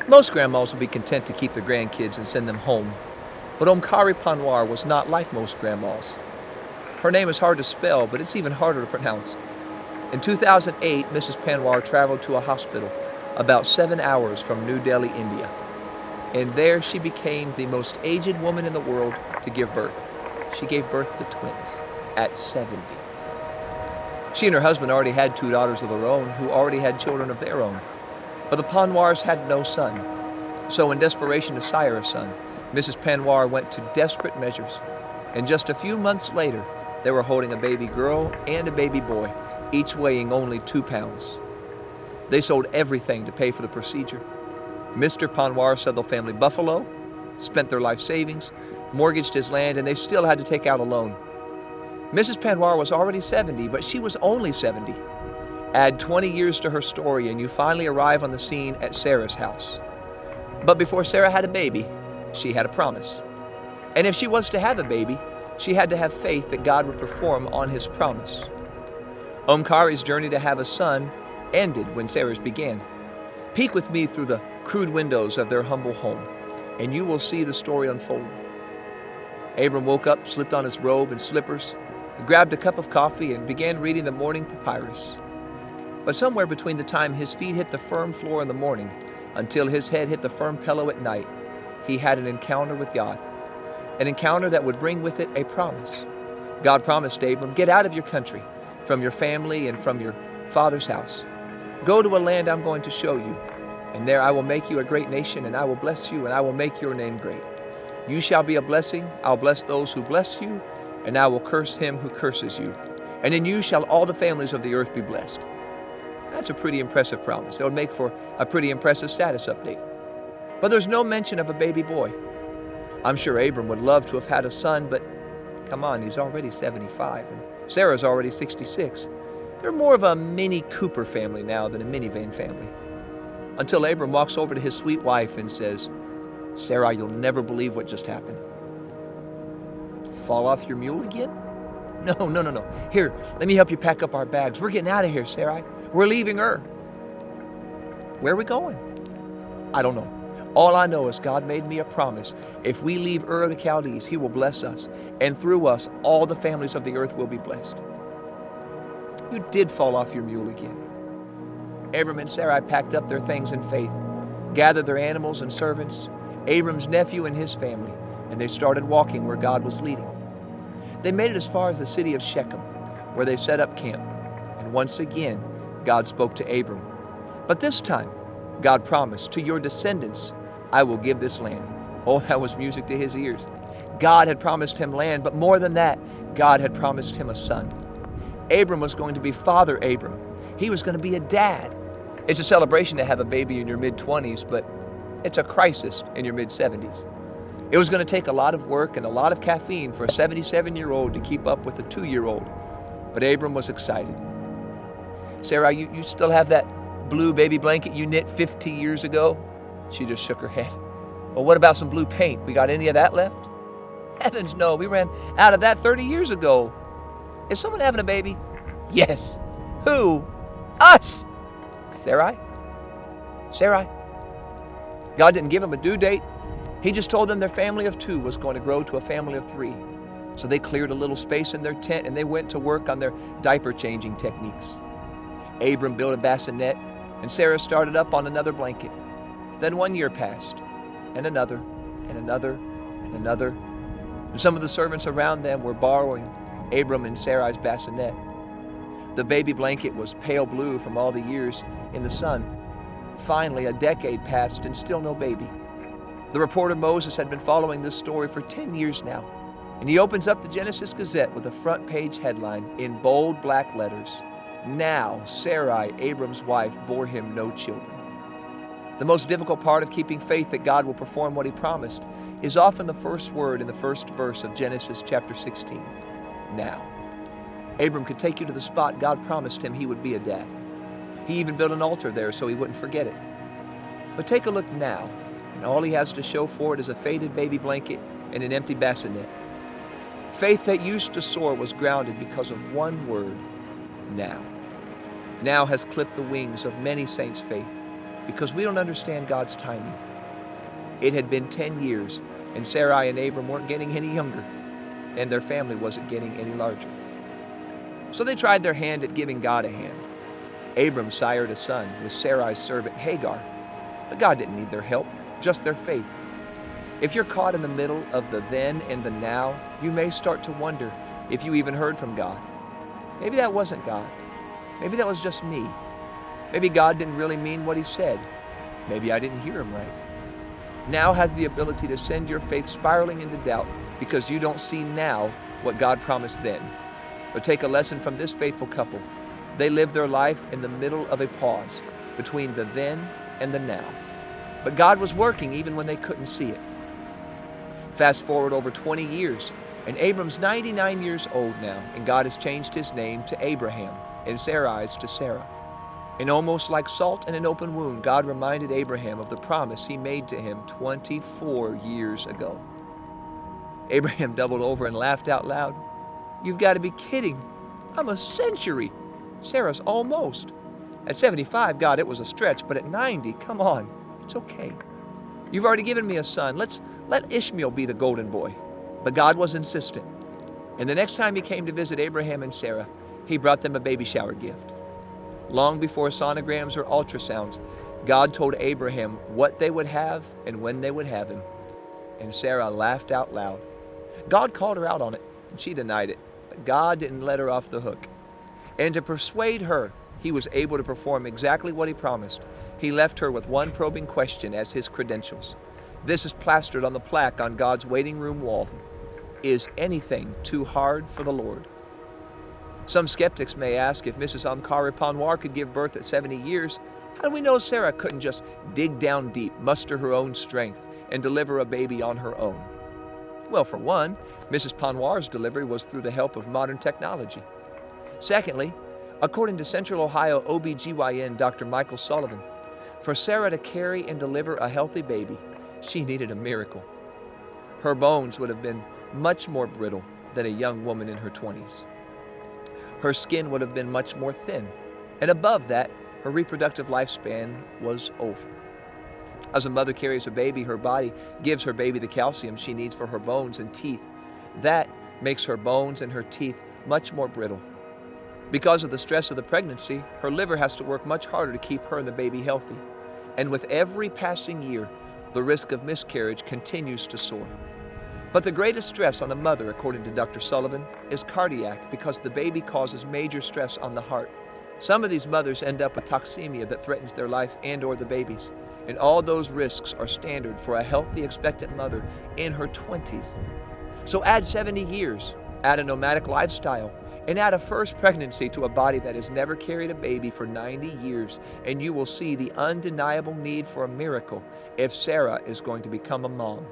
Most grandmas would be content to keep their grandkids and send them home, but Omkari Panwar was not like most grandmas. Her name is hard to spell, but it's even harder to pronounce. In 2008, Mrs. Panwar traveled to a hospital about 7 hours from New Delhi, India. And there she became the most aged woman in the world to give birth. She gave birth to twins at 70. She and her husband already had 2 daughters of their own who already had children of their own. But the Panwars had no son. So in desperation to sire a son, Mrs. Panwar went to desperate measures. And just a few months later, they were holding a baby girl and a baby boy, each weighing only 2 pounds. They sold everything to pay for the procedure. Mr. Panwar sold the family buffalo, spent their life savings, mortgaged his land, and they still had to take out a loan. Mrs. Panwar was already 70, but she was only 70. Add 20 years to her story and you finally arrive on the scene at Sarah's house. But before Sarah had a baby, she had a promise. And if she was to have a baby, she had to have faith that God would perform on his promise. Omkari's journey to have a son ended when Sarah's began. Peek with me through the crude windows of their humble home, and you will see the story unfold. Abram woke up, slipped on his robe and slippers, grabbed a cup of coffee, and began reading the morning papyrus. But somewhere between the time his feet hit the firm floor in the morning until his head hit the firm pillow at night, he had an encounter with God. An encounter that would bring with it a promise. God promised Abram, get out of your country, from your family and from your father's house. Go to a land I'm going to show you, and there I will make you a great nation, and I will bless you, and I will make your name great. You shall be a blessing. I'll bless those who bless you, and I will curse him who curses you. And in you shall all the families of the earth be blessed. That's a pretty impressive promise. It would make for a pretty impressive status update. But there's no mention of a baby boy. I'm sure Abram would love to have had a son, but come on, he's already 75, and Sarah's already 66. They're more of a Mini Cooper family now than a minivan family. Until Abram walks over to his sweet wife and says, Sarah, you'll never believe what just happened. Fall off your mule again? No. Here, let me help you pack up our bags. We're getting out of here, Sarai. We're leaving Ur. Where are we going? I don't know. All I know is God made me a promise. If we leave Ur of the Chaldees, he will bless us. And through us, all the families of the earth will be blessed. You did fall off your mule again. Abram and Sarai packed up their things in faith, gathered their animals and servants, Abram's nephew and his family, and they started walking where God was leading. They made it as far as the city of Shechem, where they set up camp. And once again, God spoke to Abram. But this time, God promised, to your descendants, I will give this land. Oh, that was music to his ears. God had promised him land, but more than that, God had promised him a son. Abram was going to be Father Abram. He was going to be a dad. It's a celebration to have a baby in your mid-20s, but it's a crisis in your mid-70s. It was going to take a lot of work and a lot of caffeine for a 77-year-old to keep up with a 2-year-old. But Abram was excited. Sarah, you still have that blue baby blanket you knit 50 years ago? She just shook her head. Well, what about some blue paint? We got any of that left? Heavens no, we ran out of that 30 years ago. Is someone having a baby? Yes. Who? Us. Sarai? God didn't give them a due date. He just told them their family of 2 was going to grow to a family of 3. So they cleared a little space in their tent and they went to work on their diaper changing techniques. Abram built a bassinet and Sarah started up on another blanket. Then 1 year passed, and another, and another, and another. And some of the servants around them were borrowing Abram and Sarai's bassinet. The baby blanket was pale blue from all the years in the sun. Finally, a decade passed and still no baby. The reporter Moses had been following this story for 10 years now, and he opens up the Genesis Gazette with a front page headline in bold black letters. Now Sarai, Abram's wife, bore him no children. The most difficult part of keeping faith that God will perform what he promised is often the first word in the first verse of Genesis chapter 16. Now. Abram could take you to the spot God promised him he would be a dad. He even built an altar there so he wouldn't forget it. But take a look now, and all he has to show for it is a faded baby blanket and an empty bassinet. Faith that used to soar was grounded because of one word, now. Now has clipped the wings of many saints' faith. because we don't understand God's timing. It had been 10 years, and Sarai and Abram weren't getting any younger, and their family wasn't getting any larger. So they tried their hand at giving God a hand. Abram sired a son with Sarai's servant Hagar, but God didn't need their help, just their faith. If you're caught in the middle of the then and the now, you may start to wonder if you even heard from God. Maybe that wasn't God. Maybe that was just me. Maybe God didn't really mean what he said. Maybe I didn't hear him right. Now has the ability to send your faith spiraling into doubt because you don't see now what God promised then. But take a lesson from this faithful couple. They lived their life in the middle of a pause between the then and the now. But God was working even when they couldn't see it. Fast forward over 20 years, and Abram's 99 years old now, and God has changed his name to Abraham and Sarai's to Sarah. And almost like salt in an open wound, God reminded Abraham of the promise he made to him 24 years ago. Abraham doubled over and laughed out loud. You've got to be kidding. I'm a century. Sarah's almost. At 75, God, it was a stretch, but at 90, come on, it's okay. You've already given me a son. Let Ishmael be the golden boy. But God was insistent. And the next time he came to visit Abraham and Sarah, he brought them a baby shower gift. Long before sonograms or ultrasounds, God told Abraham what they would have and when they would have him. And Sarah laughed out loud. God called her out on it, and she denied it. But God didn't let her off the hook. And to persuade her, he was able to perform exactly what he promised. He left her with one probing question as his credentials. This is plastered on the plaque on God's waiting room wall. Is anything too hard for the Lord? Some skeptics may ask if Mrs. Omkari Panwar could give birth at 70 years, how do we know Sarah couldn't just dig down deep, muster her own strength, and deliver a baby on her own? Well, for one, Mrs. Panwar's delivery was through the help of modern technology. Secondly, according to Central Ohio OB/GYN Dr. Michael Sullivan, for Sarah to carry and deliver a healthy baby, she needed a miracle. Her bones would have been much more brittle than a young woman in her 20s. Her skin would have been much more thin, and above that, her reproductive lifespan was over. As a mother carries a baby, her body gives her baby the calcium she needs for her bones and teeth. That makes her bones and her teeth much more brittle. Because of the stress of the pregnancy, her liver has to work much harder to keep her and the baby healthy. And with every passing year, the risk of miscarriage continues to soar. But the greatest stress on the mother, according to Dr. Sullivan, is cardiac because the baby causes major stress on the heart. Some of these mothers end up with toxemia that threatens their life and/or the baby's. And all those risks are standard for a healthy expectant mother in her 20s. So add 70 years, add a nomadic lifestyle, and add a first pregnancy to a body that has never carried a baby for 90 years, and you will see the undeniable need for a miracle if Sarah is going to become a mom.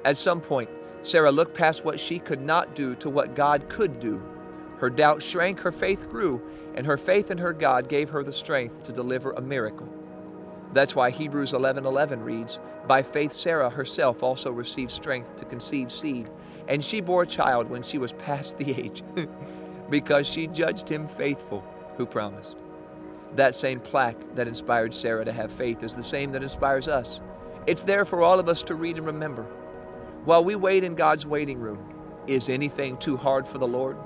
At some point, Sarah looked past what she could not do to what God could do. Her doubt shrank, her faith grew, and her faith in her God gave her the strength to deliver a miracle. That's why Hebrews 11:11 reads, by faith Sarah herself also received strength to conceive seed, and she bore a child when she was past the age, because she judged him faithful who promised. That same plaque that inspired Sarah to have faith is the same that inspires us. It's there for all of us to read and remember. While we wait in God's waiting room, is anything too hard for the Lord?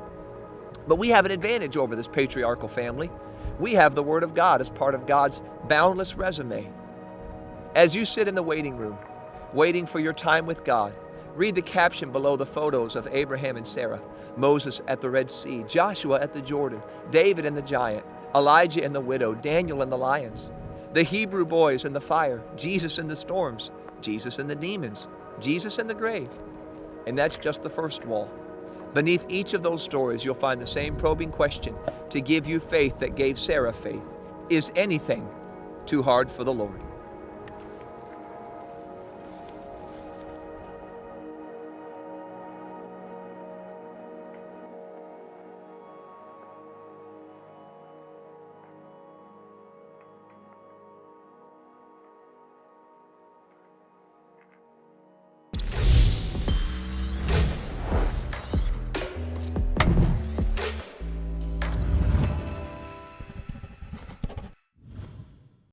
But we have an advantage over this patriarchal family. We have the Word of God as part of God's boundless resume. As you sit in the waiting room, waiting for your time with God, read the caption below the photos of Abraham and Sarah, Moses at the Red Sea, Joshua at the Jordan, David and the giant, Elijah and the widow, Daniel and the lions, the Hebrew boys in the fire, Jesus in the storms, Jesus and the demons, Jesus in the grave. And that's just the first wall. Beneath each of those stories, you'll find the same probing question to give you faith that gave Sarah faith. Is anything too hard for the Lord?